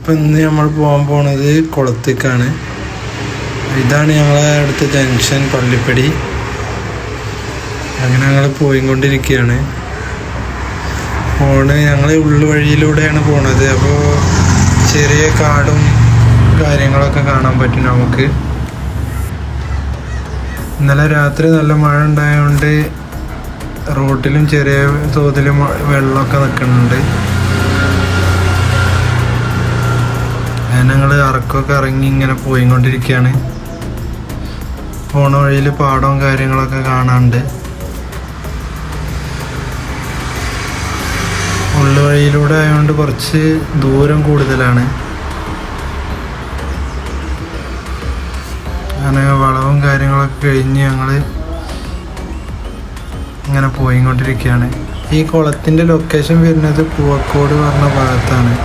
അപ്പം ഇന്ന് നമ്മൾ പോകാൻ പോണത് കുളത്തേക്കാണ്. ഇതാണ് ഞങ്ങളെ അടുത്ത ജംഗ്ഷൻ പള്ളിപ്പടി. അങ്ങനെ ഞങ്ങൾ പോയിക്കൊണ്ടിരിക്കുകയാണ്. ഞങ്ങൾ ഉള്ളുവഴിയിലൂടെയാണ് പോണത്. അപ്പോൾ ചെറിയ കാടും കാര്യങ്ങളൊക്കെ കാണാൻ പറ്റും നമുക്ക്. ഇന്നലെ രാത്രി നല്ല മഴ ഉണ്ടായതുകൊണ്ട് റോട്ടിലും ചെറിയ തോതിലും വെള്ളമൊക്കെ നിൽക്കുന്നുണ്ട്. ഞങ്ങൾ ഇറക്കമൊക്കെ ഇറങ്ങി ഇങ്ങനെ പോയിക്കൊണ്ടിരിക്കുകയാണ്. പോണ വഴിയിൽ പാടവും കാര്യങ്ങളൊക്കെ കാണാനുണ്ട്. ഉള്ളുവഴിയിലൂടെ ആയതുകൊണ്ട് കുറച്ച് ദൂരം കൂടുതലാണ്. അങ്ങനെ വളവും കാര്യങ്ങളൊക്കെ കഴിഞ്ഞ് ഞങ്ങൾ ഇങ്ങനെ പോയിക്കൊണ്ടിരിക്കുകയാണ്. ഈ കുളത്തിൻ്റെ ലൊക്കേഷൻ വരുന്നത് പൂവക്കോട് പറഞ്ഞ ഭാഗത്താണ്.